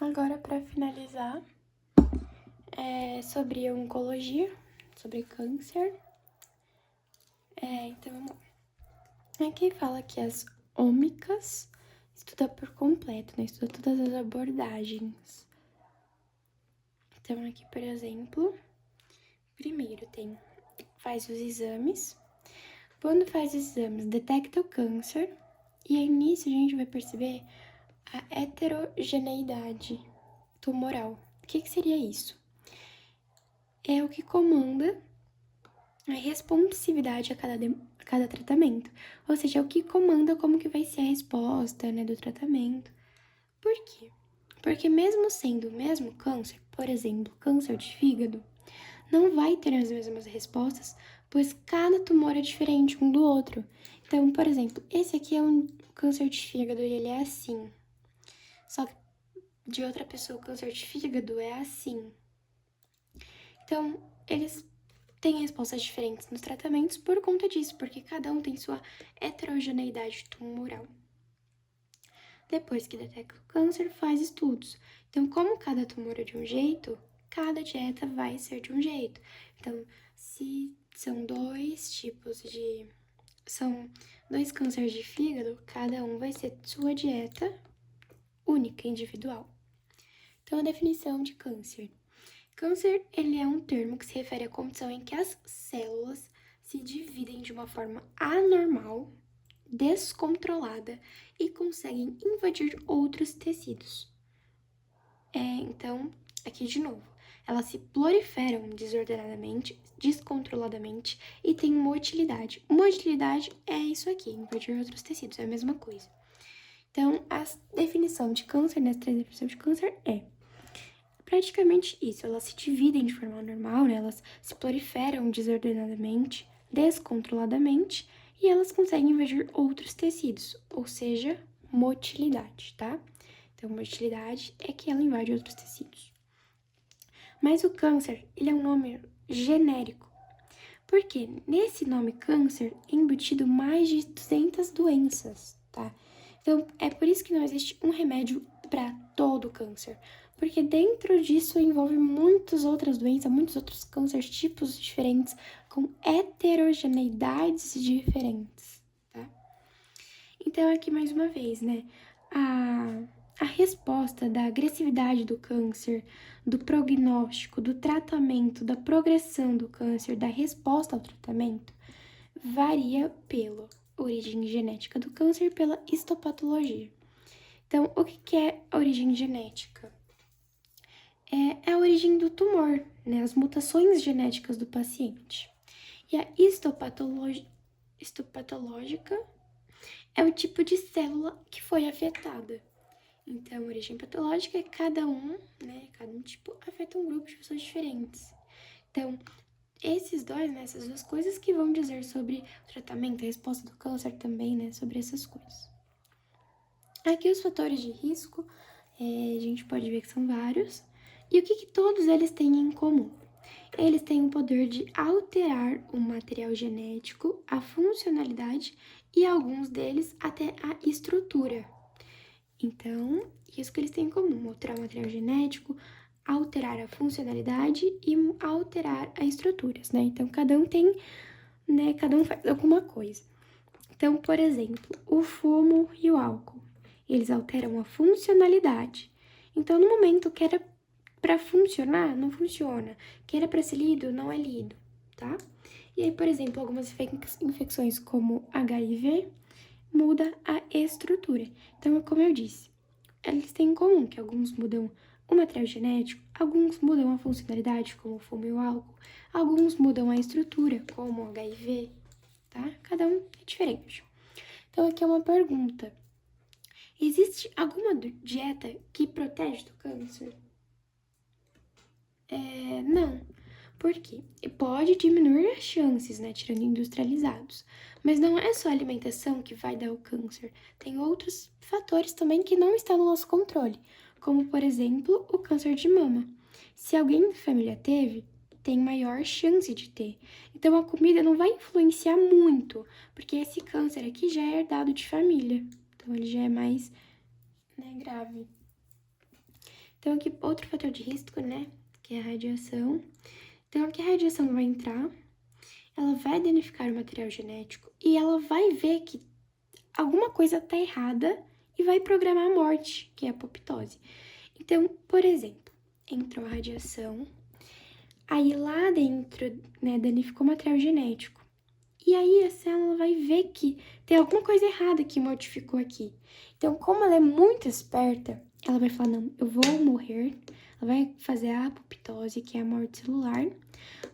Agora, para finalizar, sobre oncologia, sobre câncer. Então, vamos lá. Aqui fala que as ômicas estuda por completo, né? Estuda todas as abordagens. Então, aqui, por exemplo, primeiro faz os exames. Quando faz os exames, detecta o câncer. E aí, nisso, a gente vai perceber a heterogeneidade tumoral. O que seria isso? É o que comanda a responsividade a cada tratamento. Ou seja, é o que comanda como que vai ser a resposta, né, do tratamento. Por quê? Porque mesmo sendo o mesmo câncer, por exemplo, câncer de fígado, não vai ter as mesmas respostas, pois cada tumor é diferente um do outro. Então, por exemplo, esse aqui é um câncer de fígado e ele é assim. Só que de outra pessoa, o câncer de fígado é assim. Então, eles têm respostas diferentes nos tratamentos por conta disso, porque cada um tem sua heterogeneidade tumoral. Depois que detecta o câncer, faz estudos. Então, como cada tumor é de um jeito, cada dieta vai ser de um jeito. Então, se são são dois cânceres de fígado, cada um vai ser sua dieta única, individual. Então, a definição de câncer. Câncer, ele é um termo que se refere à condição em que as células se dividem de uma forma anormal, descontrolada e conseguem invadir outros tecidos. Então, aqui de novo, elas se proliferam desordenadamente, descontroladamente e têm motilidade. Motilidade é isso aqui, invadir outros tecidos, é a mesma coisa. Então, a definição de câncer, nessa definição de câncer é praticamente isso, elas se dividem de forma normal, né? Elas se proliferam desordenadamente, descontroladamente, e elas conseguem invadir outros tecidos, ou seja, motilidade, tá? Então, motilidade é que ela invade outros tecidos. Mas o câncer, ele é um nome genérico, porque nesse nome câncer é embutido mais de 200 doenças, tá? Então, é por isso que não existe um remédio para todo câncer, porque dentro disso envolve muitas outras doenças, muitos outros cânceres, tipos diferentes, com heterogeneidades diferentes, tá? Então, aqui mais uma vez, né, a resposta da agressividade do câncer, do prognóstico, do tratamento, da progressão do câncer, da resposta ao tratamento, varia pela origem genética do câncer e pela histopatologia. Então, o que é a origem genética? É a origem do tumor, né? As mutações genéticas do paciente. E a histopatológica é o tipo de célula que foi afetada. Então, a origem patológica é cada um tipo afeta um grupo de pessoas diferentes. Então, essas duas coisas que vão dizer sobre o tratamento, a resposta do câncer também, né, sobre essas coisas. Aqui os fatores de risco, a gente pode ver que são vários. E o que todos eles têm em comum? Eles têm o poder de alterar o material genético, a funcionalidade e alguns deles até a estrutura. Então, isso que eles têm em comum, alterar o material genético, alterar a funcionalidade e alterar as estruturas, né? Então, cada um faz alguma coisa. Então, por exemplo, o fumo e o álcool, eles alteram a funcionalidade. Então, no momento que era para funcionar, não funciona. Que era para ser lido, não é lido, tá? E aí, por exemplo, algumas infecções como HIV muda a estrutura. Então, como eu disse, eles têm em comum que alguns mudam o material genético, alguns mudam a funcionalidade, como o fumo e o álcool, alguns mudam a estrutura, como o HIV, tá? Cada um é diferente. Então, aqui é uma pergunta. Existe alguma dieta que protege do câncer? Não. Por quê? Pode diminuir as chances, né, tirando industrializados. Mas não é só a alimentação que vai dar o câncer. Tem outros fatores também que não estão no nosso controle, como, por exemplo, o câncer de mama. Se alguém da família teve, tem maior chance de ter. Então, a comida não vai influenciar muito, porque esse câncer aqui já é herdado de família. Então, ele já é mais, né, grave. Então, aqui, outro fator de risco, né, que é a radiação. Então, aqui a radiação vai entrar, ela vai danificar o material genético e ela vai ver que alguma coisa tá errada e vai programar a morte, que é a apoptose. Então, por exemplo, entrou a radiação, aí lá dentro, né, danificou o material genético. E aí a célula vai ver que tem alguma coisa errada que modificou aqui. Então, como ela é muito esperta, ela vai falar, não, eu vou morrer. Ela vai fazer a apoptose, que é a morte celular.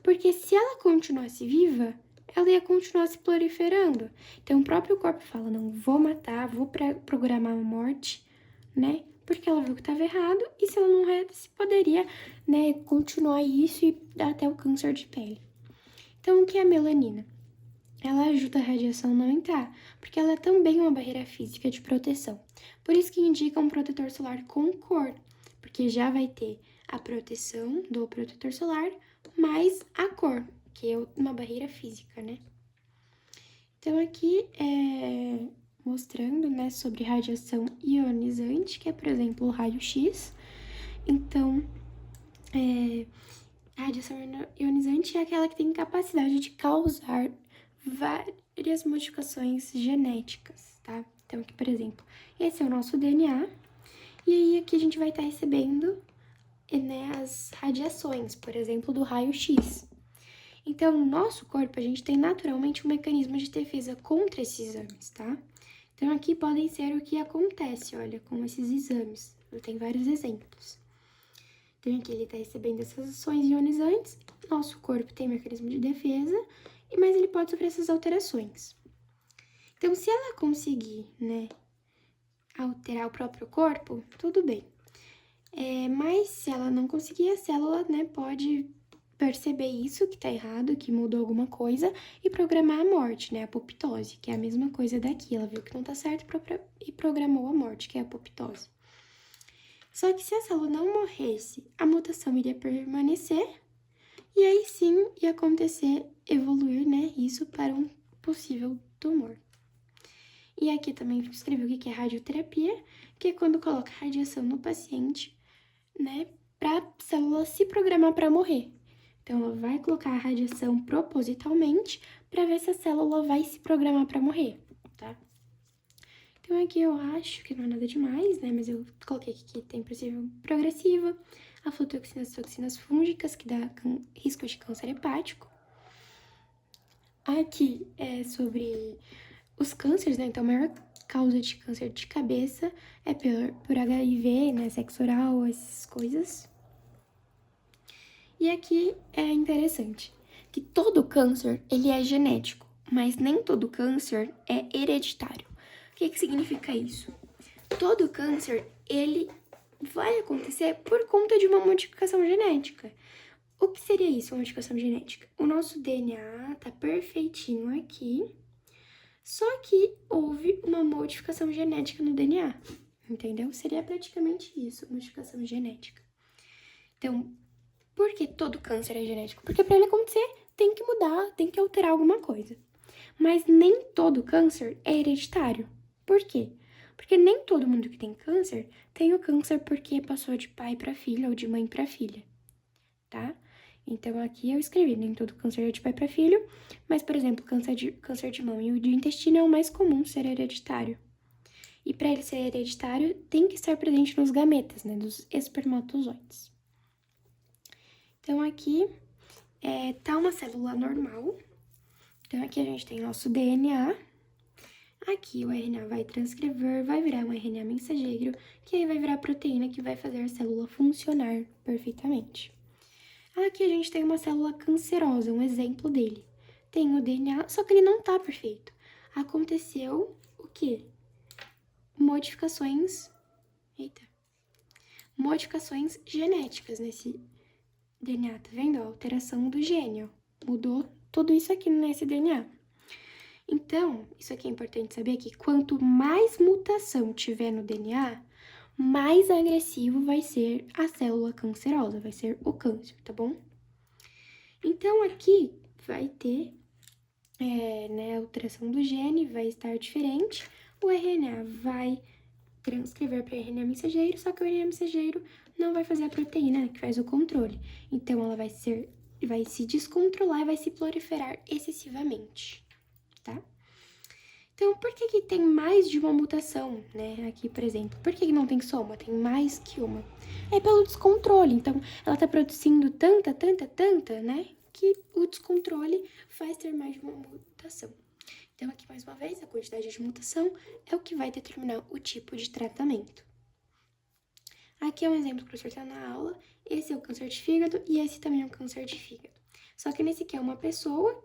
Porque se ela continuasse viva, ela ia continuar se proliferando. Então, o próprio corpo fala, não, vou matar, vou programar a morte, né? Porque ela viu que estava errado e se ela não se poderia, né, continuar isso e dar até o câncer de pele. Então, o que é a melanina? Ela ajuda a radiação a não entrar, porque ela é também uma barreira física de proteção. Por isso que indica um protetor solar com cor, porque já vai ter a proteção do protetor solar mais a cor, que é uma barreira física, né? Então aqui é mostrando, né, sobre radiação ionizante, que é, por exemplo, o raio-x. Então, a radiação ionizante é aquela que tem capacidade de causar várias modificações genéticas, tá? Então, aqui, por exemplo, esse é o nosso DNA, e aí aqui a gente vai estar recebendo, né, as radiações, por exemplo, do raio-x. Então, no nosso corpo, a gente tem naturalmente um mecanismo de defesa contra esses exames, tá? Então, aqui podem ser o que acontece, olha, com esses exames. Eu tenho vários exemplos. Então, aqui ele está recebendo essas ações ionizantes, nosso corpo tem mecanismo de defesa, mas ele pode sofrer essas alterações. Então, se ela conseguir, né, alterar o próprio corpo, tudo bem. Mas se ela não conseguir, a célula, né, pode perceber isso, que tá errado, que mudou alguma coisa, e programar a morte, né, a apoptose, que é a mesma coisa daqui. Ela viu que não tá certo e programou a morte, que é a apoptose. Só que se a célula não morresse, a mutação iria permanecer, e aí sim ia acontecer, evoluir, né, isso para um possível tumor. E aqui também escrevi o que é radioterapia, que é quando coloca radiação no paciente, né, para a célula se programar para morrer. Então, ela vai colocar a radiação propositalmente para ver se a célula vai se programar para morrer, tá? Então, aqui eu acho que não é nada demais, né, mas eu coloquei aqui que tem princípio progressiva, aflotoxinas, toxinas fúngicas, que dá risco de câncer hepático. Aqui é sobre os cânceres, né? Então, a maior causa de câncer de cabeça é por HIV, né? Sexo oral, essas coisas. E aqui é interessante que todo câncer, ele é genético, mas nem todo câncer é hereditário. O que significa isso? Todo câncer, ele vai acontecer por conta de uma modificação genética. O que seria isso, uma modificação genética? O nosso DNA tá perfeitinho aqui, só que houve uma modificação genética no DNA, entendeu? Seria praticamente isso, modificação genética. Então, por que todo câncer é genético? Porque para ele acontecer, tem que mudar, tem que alterar alguma coisa. Mas nem todo câncer é hereditário. Por quê? Porque nem todo mundo que tem câncer tem o câncer porque passou de pai para filha ou de mãe para filha, tá? Então, aqui eu escrevi, nem todo câncer é de pai para filho, mas, por exemplo, câncer de mama e o de intestino é o mais comum ser hereditário. E para ele ser hereditário, tem que estar presente nos gametas, né, dos espermatozoides. Então, aqui tá uma célula normal. Então, aqui a gente tem nosso DNA. Aqui o RNA vai transcrever, vai virar um RNA mensageiro, que aí vai virar proteína que vai fazer a célula funcionar perfeitamente. Aqui a gente tem uma célula cancerosa, um exemplo dele. Tem o DNA, só que ele não tá perfeito. Aconteceu o quê? Modificações genéticas nesse DNA, tá vendo? A alteração do gene, ó. Mudou tudo isso aqui nesse DNA. Então, isso aqui é importante saber que quanto mais mutação tiver no DNA, mais agressivo vai ser a célula cancerosa, vai ser o câncer, tá bom? Então, aqui vai ter, né, a alteração do gene, vai estar diferente, o RNA vai transcrever para RNA mensageiro, só que o RNA mensageiro não vai fazer a proteína, né, que faz o controle. Então, ela vai se descontrolar e vai se proliferar excessivamente, tá? Então, por que que tem mais de uma mutação, né? Aqui, por exemplo, por que que não tem só uma? Tem mais que uma. É pelo descontrole. Então, ela tá produzindo tanta, né? Que o descontrole faz ter mais de uma mutação. Então, aqui, mais uma vez, a quantidade de mutação é o que vai determinar o tipo de tratamento. Aqui é um exemplo que o professor está na aula. Esse é o câncer de fígado e esse também é um câncer de fígado. Só que nesse aqui é uma pessoa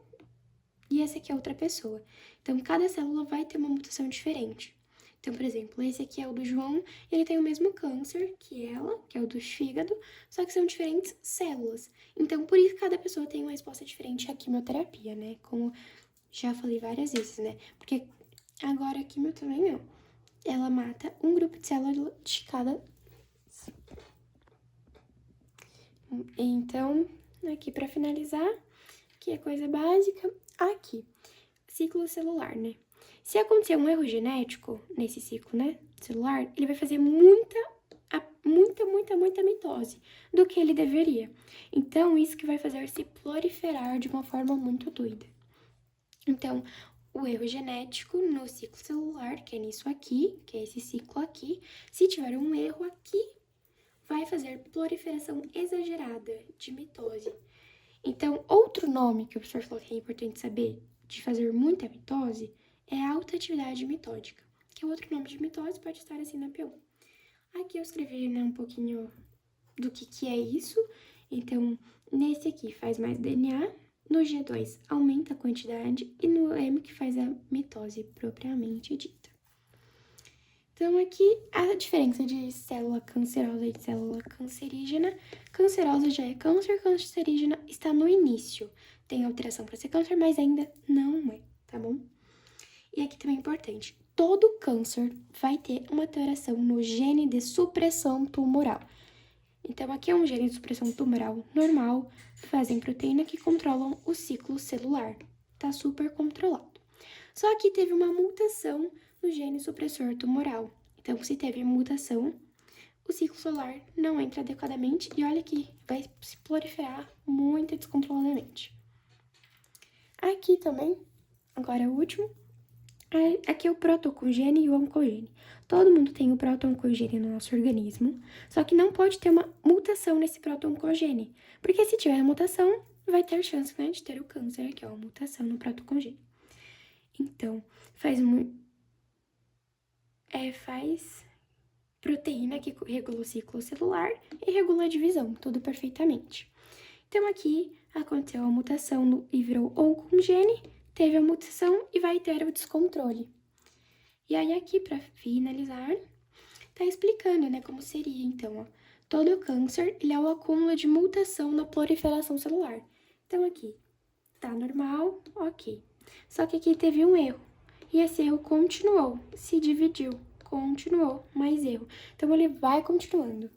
e esse aqui é outra pessoa. Então, cada célula vai ter uma mutação diferente. Então, por exemplo, esse aqui é o do João, ele tem o mesmo câncer que ela, que é o do fígado, só que são diferentes células. Então, por isso, cada pessoa tem uma resposta diferente à quimioterapia, né? Como já falei várias vezes, né? Porque agora a quimio também não. Ela mata um grupo de células de cada. Então, aqui para finalizar, que é coisa básica, aqui, ciclo celular, né? Se acontecer um erro genético nesse ciclo, né, celular, ele vai fazer muita mitose do que ele deveria. Então, isso que vai fazer se proliferar de uma forma muito doida. Então, o erro genético no ciclo celular, que é nisso aqui, que é esse ciclo aqui, se tiver um erro aqui, vai fazer proliferação exagerada de mitose. Então, outro nome que o professor falou que é importante saber de fazer muita mitose é alta atividade mitótica, que é outro nome de mitose, pode estar assim na P1. Aqui eu escrevi, né, um pouquinho do que é isso. Então, nesse aqui faz mais DNA, no G2 aumenta a quantidade e no M que faz a mitose propriamente dita. Então, aqui a diferença de célula cancerosa e de célula cancerígena. Cancerosa já é câncer, cancerígena está no início. Tem alteração para ser câncer, mas ainda não é, tá bom? E aqui também é importante, todo câncer vai ter uma alteração no gene de supressão tumoral. Então, aqui é um gene de supressão tumoral normal, fazem proteína que controlam o ciclo celular. Tá super controlado. Só que teve uma mutação no gene supressor tumoral. Então, se teve mutação, o ciclo celular não entra adequadamente e olha que vai se proliferar muito descontroladamente. Aqui também, agora o último, aqui é o protocongene e o oncogene. Todo mundo tem o proto-oncogene no nosso organismo, só que não pode ter uma mutação nesse proto-oncogene, porque se tiver mutação, vai ter chance, né, de ter o câncer, que é uma mutação no proto-oncogene. Então, faz proteína que regula o ciclo celular e regula a divisão, tudo perfeitamente. Então, aqui aconteceu a mutação e virou oncogene, teve a mutação e vai ter o descontrole. E aí, aqui, para finalizar, tá explicando, né, como seria, então, ó. Todo câncer, ele é o acúmulo de mutação na proliferação celular. Então, aqui, tá normal, ok. Só que aqui teve um erro. E esse erro continuou, se dividiu, continuou, mais erro. Então, ele vai continuando.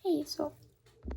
É isso, ó.